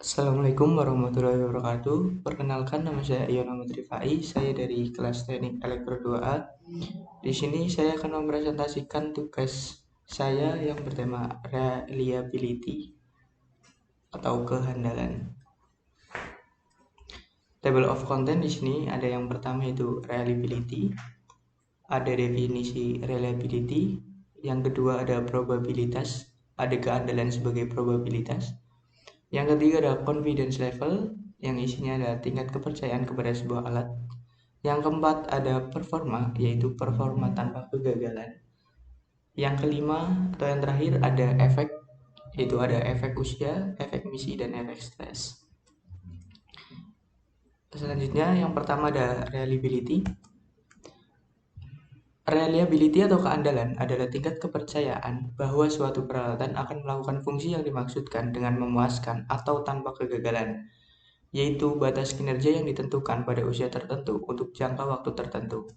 Assalamualaikum warahmatullahi wabarakatuh. Perkenalkan, nama saya Ion Ahmad Rifai. Saya dari kelas Teknik Elektro 2A. Di sini saya akan mempresentasikan tugas saya yang bertema reliability atau kehandalan. Table of content di sini ada yang pertama itu reliability, ada definisi reliability, yang kedua ada probabilitas, ada keandalan sebagai probabilitas. Yang ketiga adalah confidence level, yang isinya adalah tingkat kepercayaan kepada sebuah alat. Yang keempat ada performa, yaitu performa tanpa kegagalan. Yang kelima atau yang terakhir ada efek, yaitu ada efek usia, efek misi, dan efek stres. Selanjutnya yang pertama ada reliability. Reliability atau keandalan adalah tingkat kepercayaan bahwa suatu peralatan akan melakukan fungsi yang dimaksudkan dengan memuaskan atau tanpa kegagalan, yaitu batas kinerja yang ditentukan pada usia tertentu untuk jangka waktu tertentu.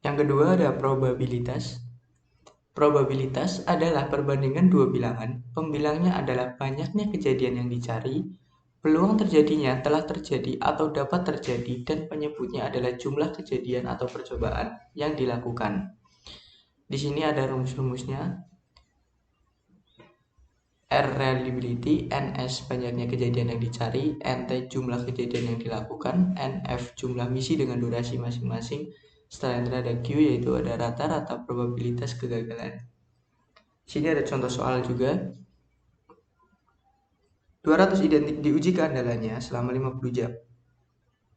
Yang kedua ada probabilitas. Probabilitas adalah perbandingan dua bilangan. Pembilangnya adalah banyaknya kejadian yang dicari, peluang terjadinya, telah terjadi atau dapat terjadi, dan penyebutnya adalah jumlah kejadian atau percobaan yang dilakukan. Di sini ada rumus-rumusnya. R reliability, NS banyaknya kejadian yang dicari, NT jumlah kejadian yang dilakukan, NF jumlah misi dengan durasi masing-masing. Setelah itu ada Q, yaitu ada rata-rata probabilitas kegagalan. Sini ada contoh soal juga. 200 identik diuji keandalannya selama 50 jam.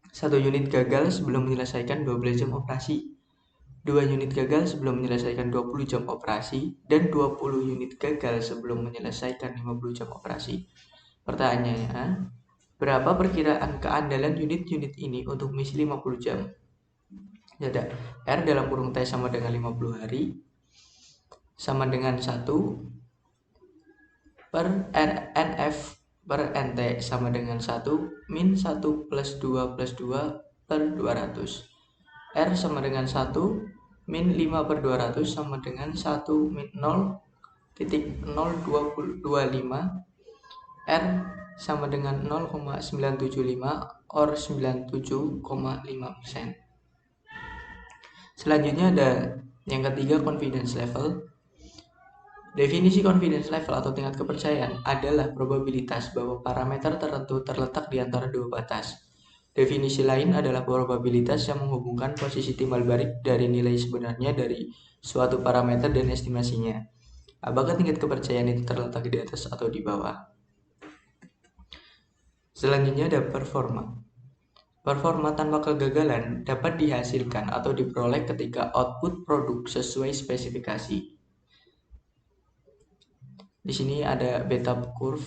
1 unit gagal sebelum menyelesaikan 12 jam operasi. 2 unit gagal sebelum menyelesaikan 20 jam operasi, dan 20 unit gagal sebelum menyelesaikan 50 jam operasi. Pertanyaannya, berapa perkiraan keandalan unit-unit ini untuk misi 50 jam? Ada R dalam kurung T sama dengan 50 hari sama dengan 1 per NF per NT sama dengan 1 min 1 plus 2 plus 2 per 200. R sama dengan 1 min 5 per 200 sama dengan 1 min 0,025. R sama dengan 0,975 or 97,5%. Selanjutnya ada yang ketiga, confidence level. Definisi confidence level atau tingkat kepercayaan adalah probabilitas bahwa parameter tertentu terletak di antara dua batas. Definisi lain adalah probabilitas yang menghubungkan posisi timbal balik dari nilai sebenarnya dari suatu parameter dan estimasinya. Apakah tingkat kepercayaan itu terletak di atas atau di bawah? Selanjutnya ada performa. Performa tanpa kegagalan dapat dihasilkan atau diperoleh ketika output produk sesuai spesifikasi. Di sini ada beta curve.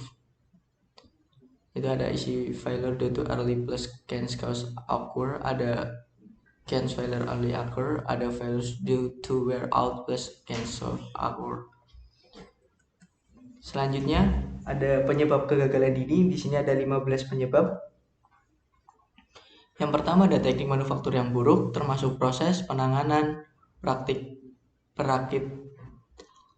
Itu ada isi failure due to early plus can cause occur, ada can failure early occur, ada failures due to wear out plus can occur. Selanjutnya ada penyebab kegagalan dini. Di sini ada 15 penyebab. Yang pertama ada teknik manufaktur yang buruk, termasuk proses, penanganan,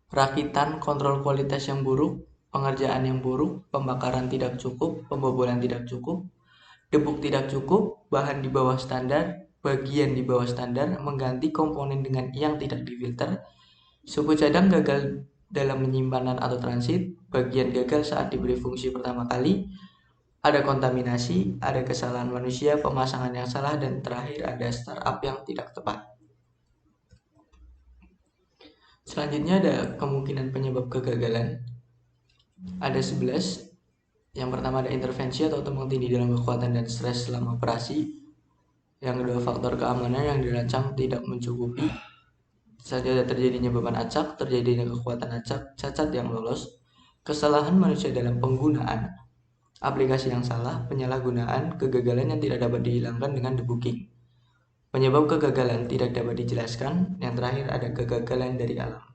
perakitan, kontrol kualitas yang buruk, pengerjaan yang buruk, pembakaran tidak cukup, pembobolan tidak cukup, debug tidak cukup, bahan di bawah standar, bagian di bawah standar, mengganti komponen dengan yang tidak difilter, suku cadang gagal dalam penyimpanan atau transit, bagian gagal saat diberi fungsi pertama kali, ada kontaminasi, ada kesalahan manusia, pemasangan yang salah, dan terakhir ada startup yang tidak tepat. Selanjutnya ada kemungkinan penyebab kegagalan. Ada 11. Yang pertama ada intervensi atau tumpang tindih dalam kekuatan dan stres selama operasi. Yang kedua, faktor keamanan yang dirancang tidak mencukupi. Saja terjadinya beban acak, terjadinya kekuatan acak, cacat yang lolos, kesalahan manusia dalam penggunaan, aplikasi yang salah, penyalahgunaan, kegagalan yang tidak dapat dihilangkan dengan debugging. Penyebab kegagalan tidak dapat dijelaskan. Yang terakhir ada kegagalan dari alam.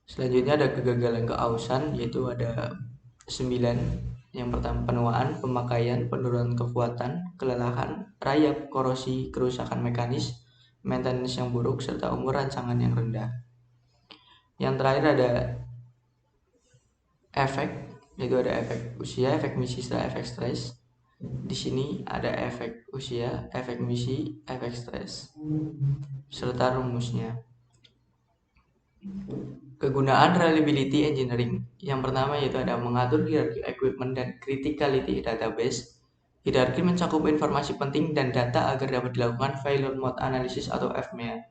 Selanjutnya ada kegagalan keausan, yaitu ada 9. Yang pertama penuaan, pemakaian, penurunan kekuatan, kelelahan, rayap, korosi, kerusakan mekanis, maintenance yang buruk, serta umur rancangan yang rendah. Yang terakhir ada efek, yaitu ada efek usia, efek misi, serta efek stres. Di sini ada efek usia, efek misi, efek stres, serta rumusnya. Kegunaan reliability engineering. Yang pertama yaitu ada mengatur hierarki equipment dan criticality database. Hierarki mencakup informasi penting dan data agar dapat dilakukan failure mode analysis atau FMEA.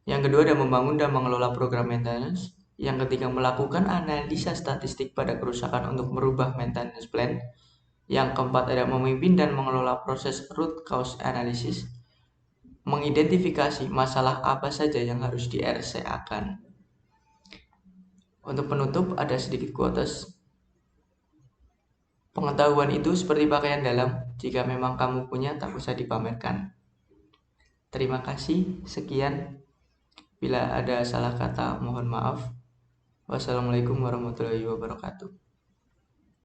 Yang kedua ada membangun dan mengelola program maintenance. Yang ketiga melakukan analisa statistik pada kerusakan untuk merubah maintenance plan. Yang keempat ada memimpin dan mengelola proses root cause analysis. Mengidentifikasi masalah apa saja yang harus di RCA-kan. Untuk penutup ada sedikit quotes. Pengetahuan itu seperti pakaian dalam, jika memang kamu punya tak usah dipamerkan. Terima kasih, sekian. Bila ada salah kata mohon maaf. Wassalamualaikum warahmatullahi wabarakatuh.